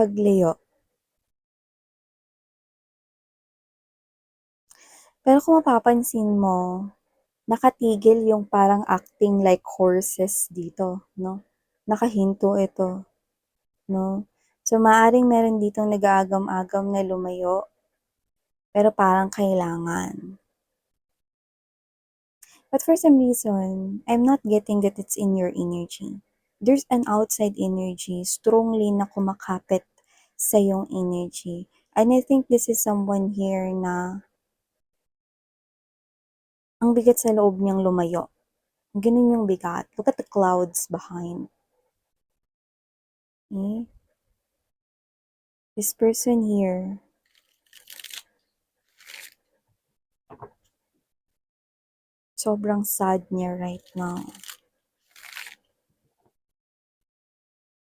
makipaglayo. Pero kung mapapansin mo, nakatigil yung parang acting like horses dito, 'no? Nakahinto ito, 'no? So, maaaring meron ditong nag-aagam-agam na lumayo, pero parang kailangan. But for some reason, I'm not getting that it's in your energy. There's an outside energy strongly na kumakapit sa yung energy. And I think this is someone here na ang bigat sa loob niyang lumayo. Ganun yung bigat. Look at the clouds behind. Okay? This person here, sobrang sad niya right now.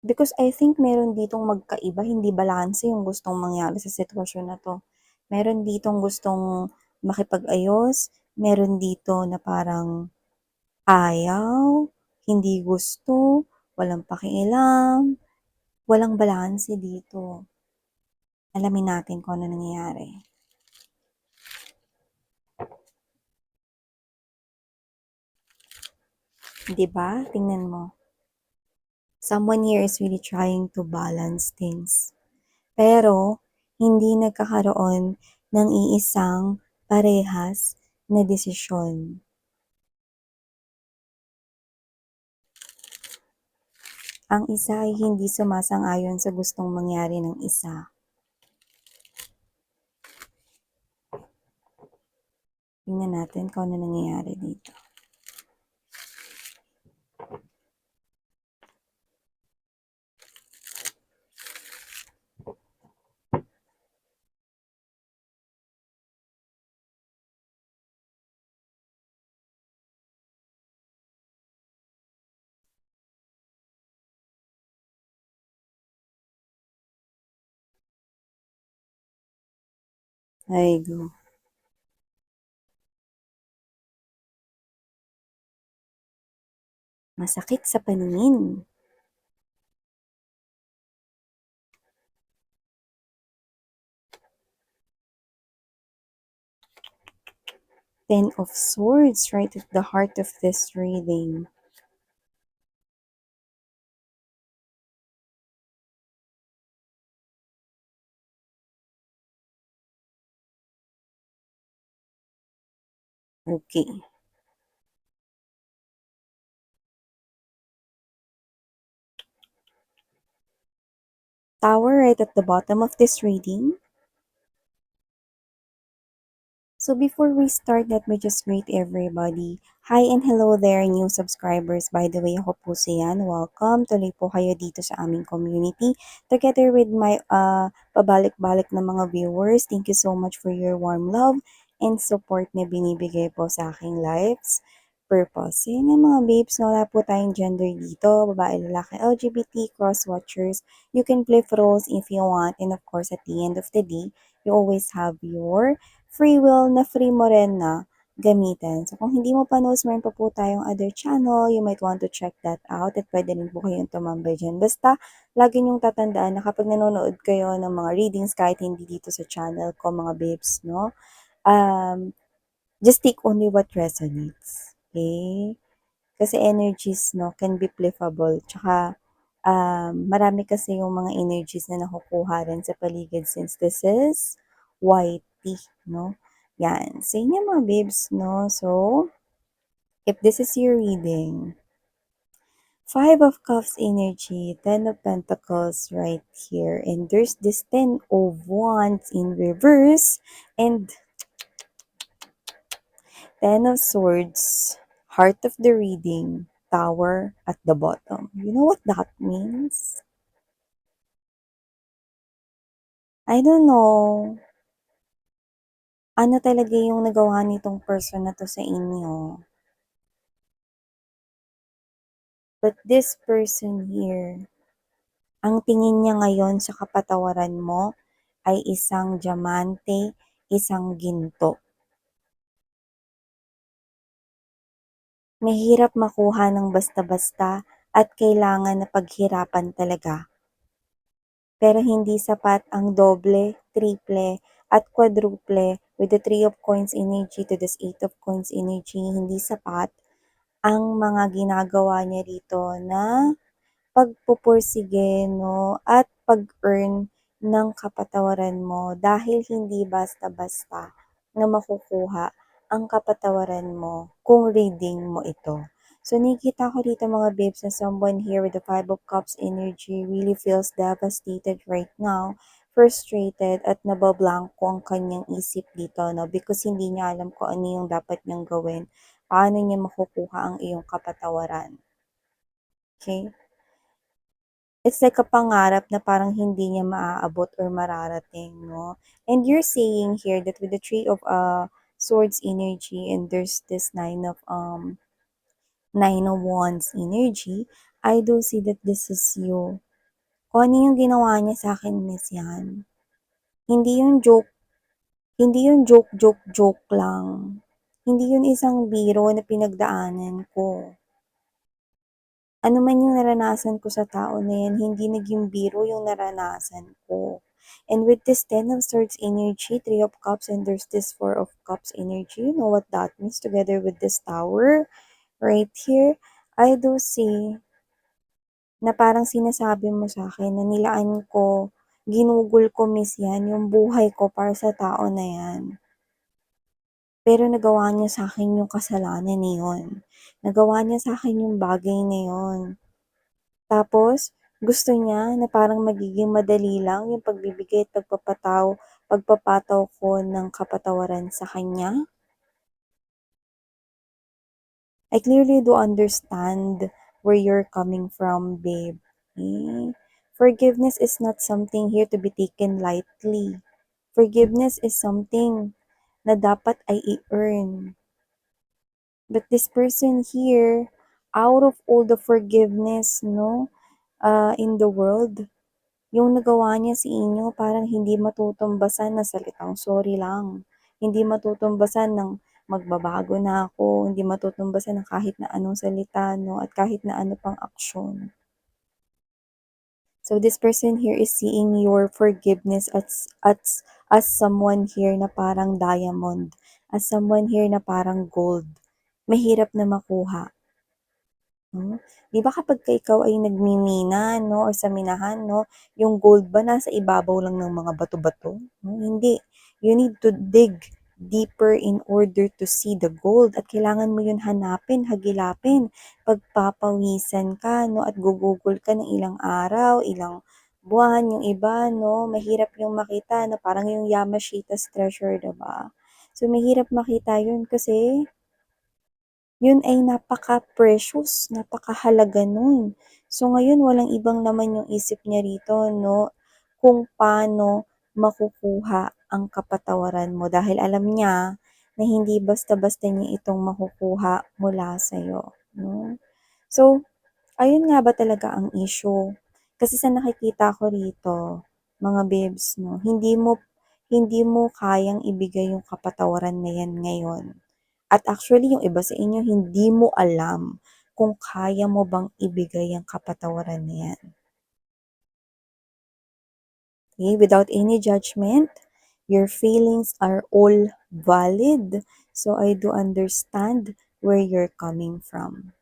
Because I think meron ditong magkaiba, hindi balanse yung gustong mangyari sa sitwasyon na to. Meron ditong gustong makipag-ayos, meron dito na parang ayaw, hindi gusto, walang pakialam, walang balanse dito. Alamin natin kung ano nangyayari. 'Di ba? Tingnan mo. Someone here is really trying to balance things. Pero, hindi nagkakaroon ng iisang parehas na desisyon. Ang isa ay hindi sumasang-ayon sa gustong mangyari ng isa. Tingnan natin kung ano nangyayari dito. Ay, go. Masakit sa paningin. Ten of Swords right at the heart of this reading. Okay. Tower right at the bottom of this reading. So before we start, let me just greet everybody. Hi and hello there, new subscribers. By the way, ako po si Yan. Welcome. Tuloy po kayo dito sa aming community. Together with my pabalik-balik na mga viewers, thank you so much for your warm love and support na binibigay po sa aking lives. Purpose. Yun nga mga babes, no, wala po tayong gender dito. Babae, lalaki, LGBT, cross-watchers. You can play roles if you want. And of course, at the end of the day, you always have your free will na free mo rin na gamitin. So, kung hindi mo pa knows, meron pa po tayong other channel. You might want to check that out at pwede rin po kayong tumambay dyan. Basta, lagi niyong tatandaan na kapag nanonood kayo ng mga readings kahit hindi dito sa channel ko, mga babes, no? Just take only what resonates. Okay? Kasi energies, no, can be flippable. Tsaka, marami kasi yung mga energies na nakukuha rin sa paligid since this is whitey, no? Yan. So, yun yung mga babes, no? So, if this is your reading, Five of Cups energy, Ten of Pentacles right here, and there's this Ten of Wands in reverse, and Ten of Swords, Heart of the reading, Tower at the bottom. You know what that means? I don't know. Ano talaga yung nagawa nitong person na to sa inyo? But this person here, ang tingin niya ngayon sa kapatawaran mo ay isang diamante, isang ginto. Mahirap makuha ng basta-basta at kailangan na paghirapan talaga. pero hindi sapat ang doble, triple, at quadruple with the Three of Coins energy to this Eight of Coins energy. Hindi sapat ang mga ginagawa niya rito na pagpupursige 'no, at pag-earn ng kapatawaran mo dahil hindi basta-basta na makukuha ang kapatawaran mo kung reading mo ito. So nakikita ko dito mga babes na someone here with the Five of Cups energy really feels devastated right now, frustrated at nabablanko ang kanyang isip dito 'no, because hindi niya alam kung ano yung dapat niyang gawin, paano niya makukuha ang iyong kapatawaran, okey? It's like a pangarap na parang hindi niya maaabot or mararating 'no. And you're saying here that with the Three of, Swords energy and there's this Nine of Wands energy, I do see that this is you. Kung ano yung ginawa niya sa'kin Miss yan, hindi yun joke, hindi yun joke lang. Hindi yun isang biro na pinagdaanan ko. Ano man yung naranasan ko sa tao na yan, hindi naging biro yung naranasan ko. And with this Ten of Swords energy, Three of Cups, and there's this Four of Cups energy, you know what that means together with this Tower right here, I do see na parang sinasabi mo sa akin na nilaan ko, ginugol ko miss yan, yung buhay ko para sa tao na yan. Pero nagawa niya sa akin yung kasalanan na yun. Nagawa niya sa akin yung bagay na yun. Tapos, gusto niya na parang magiging madali lang yung pagbibigay at pagpapataw ko ng kapatawaran sa kanya. I clearly do understand where you're coming from, babe. Eh? Forgiveness is not something here to be taken lightly. Forgiveness is something na dapat ay i-earn. But this person here, out of all the forgiveness, no, in the world, yung nagawa niya sa inyo parang hindi matutumbasan na salitang sorry lang. Hindi matutumbasan ng magbabago na ako, hindi matutumbasan ng kahit na anong salita, no, at kahit na ano pang aksyon. So this person here is seeing your forgiveness as someone here na parang diamond, as someone here na parang gold. Mahirap na makuha. Hmm, 'di ba kapagka ikaw ay nagmimina 'no or sa minahan 'no, yung gold ba nasa ibabaw lang ng mga bato-bato? Hindi. You need to dig deeper in order to see the gold at kailangan mo yun hanapin, hagilapin. Pagpapawisan ka 'no at gugugol ka ng ilang araw, ilang buwan, yung iba 'no, mahirap yung makita na parang yung Yamashita's treasure, 'di ba? So mahirap makita yun kasi yun ay napaka-precious, napakahalaga nun. So ngayon walang ibang laman yung isip niya rito 'no, kung paano makukuha ang kapatawaran mo dahil alam niya na hindi basta-basta niya itong makukuha mula sa'yo 'no. So, ayun nga ba talaga ang issue? Kasi sa nakikita ko rito, mga babes 'no, hindi mo kayang ibigay yung kapatawaran na yan ngayon. At actually yung iba sa inyo hindi mo alam kung kaya mo bang ibigay ang kapatawaran na yan. Okay? Without any judgment, your feelings are all valid. So I do understand where you're coming from.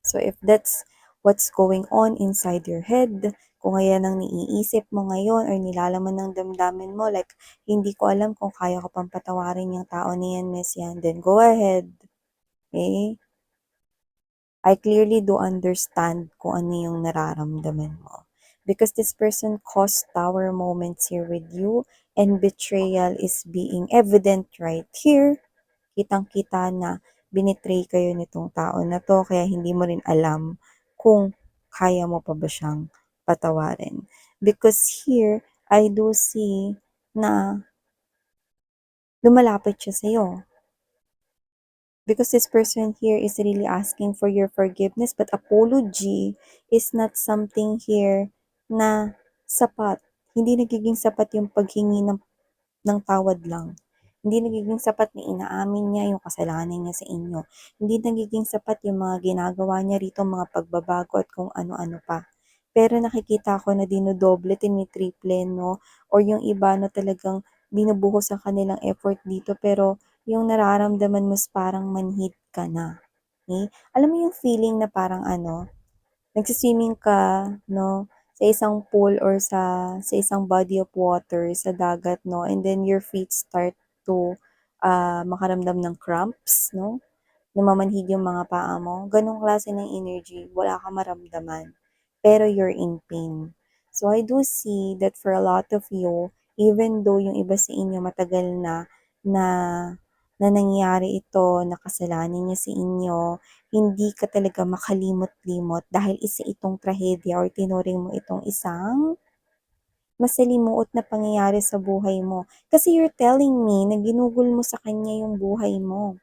So if that's what's going on inside your head, kung ayan ang naiisip mo ngayon or nilalaman ng damdamin mo, like, hindi ko alam kung kaya ko pang patawarin yung tao na yan, miss yan, then go ahead. Okay? I clearly do understand kung ano yung nararamdaman mo. Because this person caused tower moments here with you and betrayal is being evident right here. Kitang-kita na binitray kayo nitong tao na to kaya hindi mo rin alam kung kaya mo pa ba siyang patawarin. Because here, I do see na lumalapit siya sa'yo. Because this person here is really asking for your forgiveness, but apology is not something here na sapat. Hindi nagiging sapat yung paghingi ng tawad lang. Hindi nagiging sapat na inaamin niya yung kasalanan niya sa inyo. Hindi nagiging sapat yung mga ginagawa niya rito, mga pagbabago at kung ano-ano pa. pero nakikita ko na dinodoble, tinitriple 'no, or yung iba na talagang binubuhos ang kanilang effort dito pero yung nararamdaman mo is parang manhid ka na, okey? Alam mo yung feeling na parang ano, nagsi-swimming ka 'no, sa isang pool or sa isang body of water sa dagat 'no, and then your feet start to, makaramdam ng cramps 'no, namamanhid yung mga paa mo, gano'ng klase ng energy, wala kang maramdaman, pero you're in pain. So I do see that for a lot of you, even though yung iba sa inyo matagal na na nangyayari ito, na kasalanan niya sa inyo, hindi ka talaga makalimot-limot dahil isa itong trahedya or tinuring mo itong isang masalimuot na pangyayari sa buhay mo. Kasi you're telling me na ginugol mo sa kanya yung buhay mo.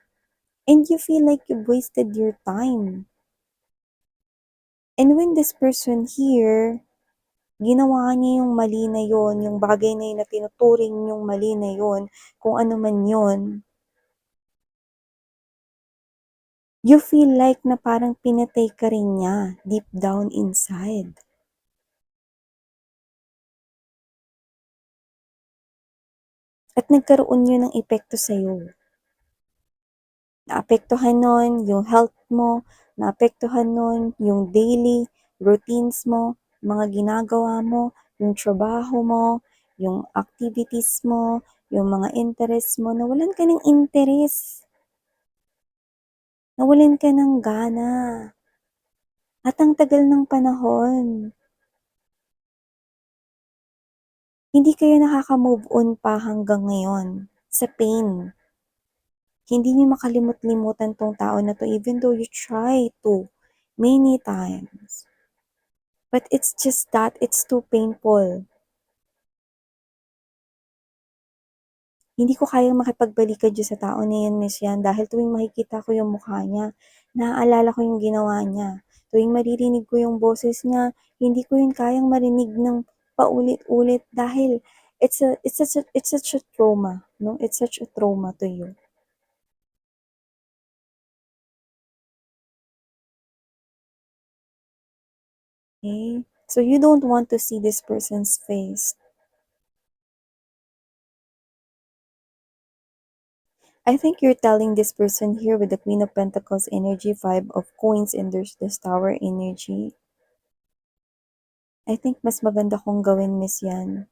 And you feel like you've wasted your time. And when this person here, ginawa niya yung mali na yon, yung bagay na yun na tinuturing yung mali na yon, kung ano man yon, you feel like na parang pinatay ka rin niya deep down inside. At nagkaroon yun ng epekto sa'yo. Naapektuhan nun yung health mo, naapektuhan nun yung daily routines mo, mga ginagawa mo, yung trabaho mo, yung activities mo, yung mga interests mo, nawalan ka ng interes, nawalan ka ng gana, at ang tagal ng panahon. Hindi kayo nakaka-move on pa hanggang ngayon sa pain. Hindi niyo makalimot-limutan 'tong tao na 'to even though you try to many times. But it's just that it's too painful. Hindi ko kayang makipagbalikan diyan sa tao na 'yan, Miss 'yan, dahil tuwing makikita ko yung mukha niya, naaalala ko yung ginawa niya. Tuwing maririnig ko yung boses niya, hindi ko yun kayang marinig ng paulit-ulit dahil it's such a trauma, 'no? It's such a trauma to you, okay? So you don't want to see this person's face. I think you're telling this person here with the Queen of Pentacles energy, Five of Coins, and there's this Tower energy. I think mas maganda kong gawin, Miss Yan,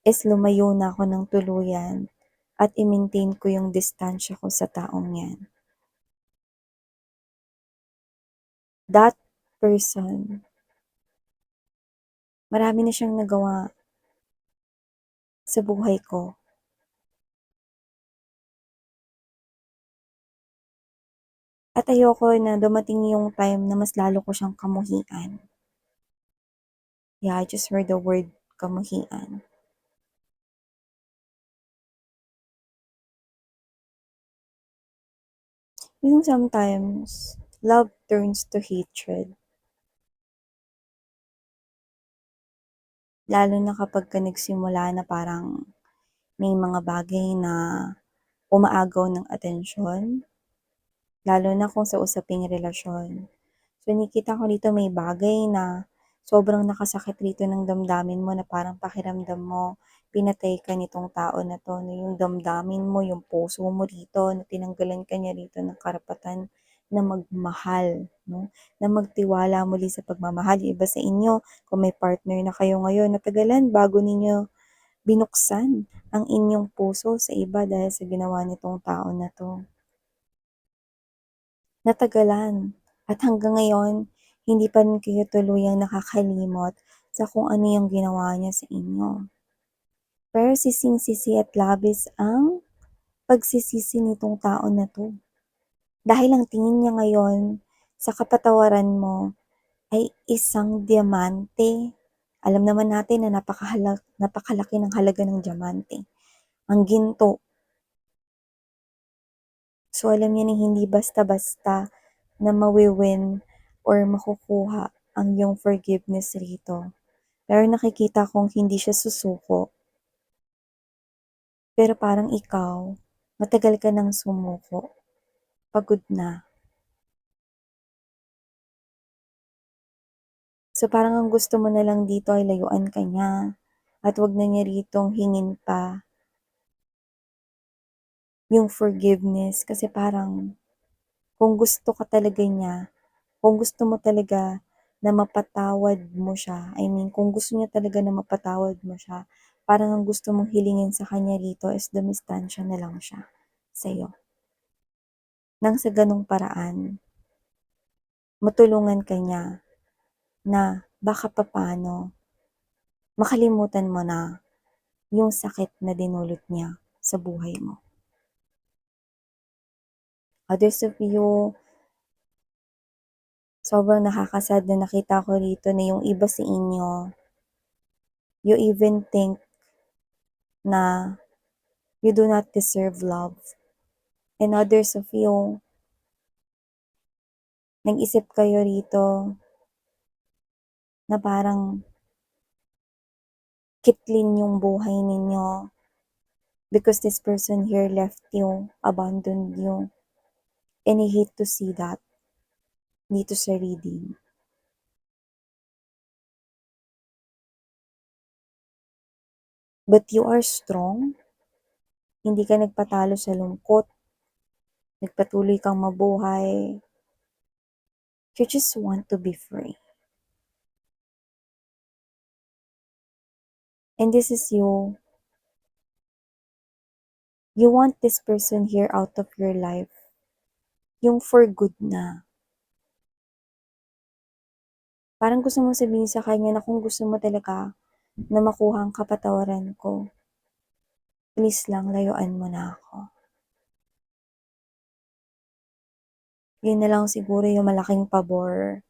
is lumayo na ako ng tuluyan at i-maintain ko yung distansya ko sa taong yan. That person, marami na siyang nagawa sa buhay ko. At ayoko na dumating yung time na mas lalo ko siyang kamuhian. Yeah, I just heard the word kamuhian. You know, sometimes, love turns to hatred. Lalo na kapagka nagsimula na parang may mga bagay na umaagaw ng atensyon, lalo na kung sa usaping relasyon. So, nakikita ko dito may bagay na sobrang nakasakit rito ng damdamin mo na parang pakiramdam mo, pinatay ka nitong tao na 'to, na yung damdamin mo, yung puso mo rito, na tinanggalan ka niya rito ng karapatan na magmahal, 'no, na magtiwala muli sa pagmamahal. Yung iba sa inyo, kung may partner na kayo ngayon, natagalan bago ninyo binuksan ang inyong puso sa iba dahil sa ginawa nitong tao na 'to. Natagalan at hanggang ngayon hindi pa rin kayo tuluyang nakakalimot sa kung ano yung ginawa niya sa inyo. Pero sising-sisi at labis ang pagsisisi nitong tao na 'to. Dahil ang tingin niya ngayon sa kapatawaran mo ay isang diamante. Alam naman natin na napakalaki ng halaga ng diamante, ang ginto. So, alam niya na hindi basta-basta na mawi-win or makukuha ang iyong forgiveness rito. Pero nakikita kong hindi siya susuko. Pero parang ikaw, matagal ka nang sumuko. Pagod na. So parang ang gusto mo na lang dito ay layuan ka niya at wag na niya ritong hingin pa yung forgiveness kasi parang kung gusto ka talaga niya, kung gusto mo talaga na mapatawad mo siya, I mean, kung gusto niya talaga na mapatawad mo siya, parang ang gusto mong hilingin sa kanya rito is dumistansya na lang siya sa'yo. Nang sa ganong paraan, matulungan ka niya na baka papano makalimutan mo na yung sakit na dinulot niya sa buhay mo. Others of you, sobrang nakakasad na nakita ko rito na yung iba sa inyo, you even think na you do not deserve love. And others of you, nag-isip kayo rito na parang kitlin yung buhay ninyo because this person here left you, abandoned you, and I hate to see that dito sa reading. But you are strong, hindi ka nagpatalo sa lungkot, nagpatuloy kang mabuhay, you just want to be free. And this is you. You want this person here out of your life. Yung for good na. Parang gusto mong sabihin sa kanya na kung gusto mo talaga na makuha ang kapatawaran ko, please lang layuan mo na ako. Yun na lang siguro yung malaking pabor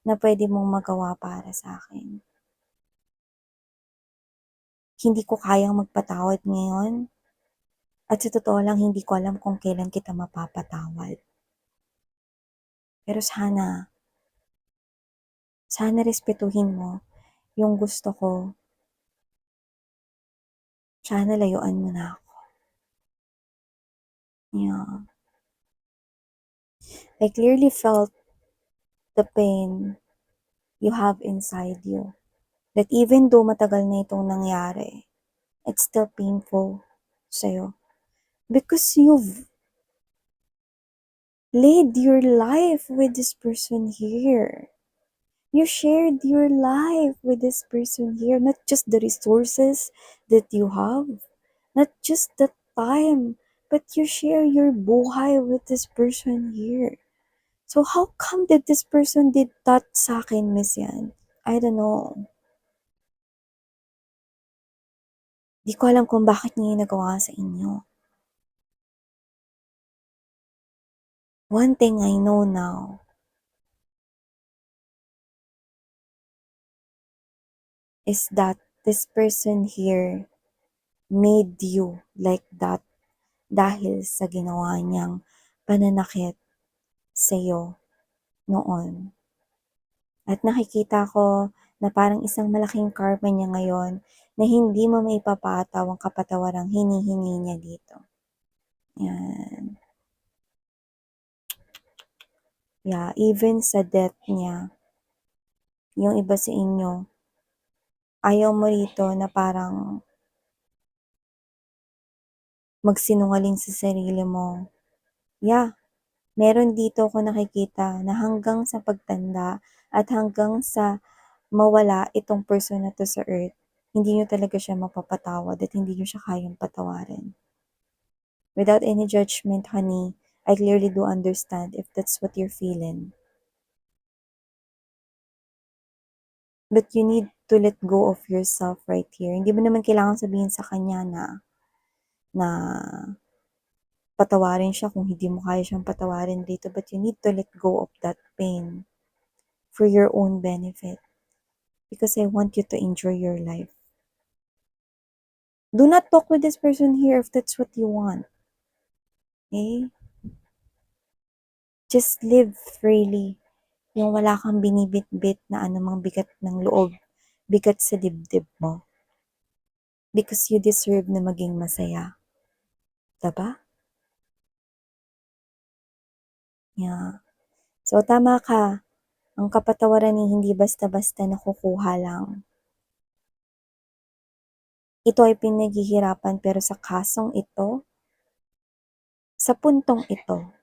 na pwede mong magawa para sa akin. Hindi ko kayang magpatawad ngayon at sa totoo lang hindi ko alam kung kailan kita mapapatawad. Pero sana respetuhin mo yung gusto ko. Sana layuan mo na ako. Yeah. I clearly felt the pain you have inside you. That even though matagal na itong nangyari, it's still painful sa'yo. Because you've led your life with this person here. You shared your life with this person here, not just the resources that you have, not just the time, but you share your buhay with this person here. So how come that this person did that sa akin, Miss Yan? I don't know. Di ko alam kung bakit niya yung nagawa sa inyo. One thing I know now is that this person here made you like that dahil sa ginawa niyang pananakit sa'yo noon. At nakikita ko na parang isang malaking karma niya ngayon na hindi mo maipapataw ang kapatawarang hinihingi niya dito. Yan. Yeah, even sa death niya, yung iba sa inyo, ayaw mo rito na parang magsinungaling sa sarili mo. Yeah, meron dito ako nakikita na hanggang sa pagtanda at hanggang sa mawala itong person na to sa earth, hindi nyo talaga siya mapapatawad at hindi nyo siya kayang patawarin. Without any judgment, honey, I clearly do understand if that's what you're feeling. But you need to let go of yourself right here. Hindi mo naman kailangan sabihin sa kanya na patawarin siya kung hindi mo kaya siyang patawarin dito. But you need to let go of that pain for your own benefit. Because I want you to enjoy your life. Do not talk with this person here if that's what you want. Okay? Just live freely. Yung wala kang binibit-bit na anumang bigat ng loob, bigat sa dibdib mo. Because you deserve na maging masaya. Diba? Yeah. So, tama ka. Ang kapatawaran ay hindi basta-basta nakukuha lang. Ito ay pinaghihirapan pero sa kasong ito, sa puntong ito,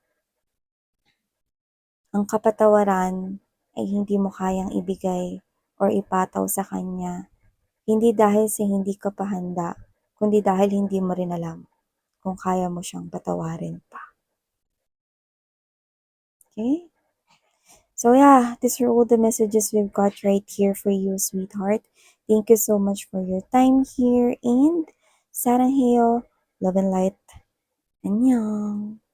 ang kapatawaran ay hindi mo kayang ibigay or ipataw sa kanya. Hindi dahil sa hindi ka pa handa, kundi dahil hindi mo rin alam kung kaya mo siyang patawarin pa. Okay? So yeah, these are all the messages we've got right here for you, sweetheart. Thank you so much for your time here and sarang love and light. Annyeong.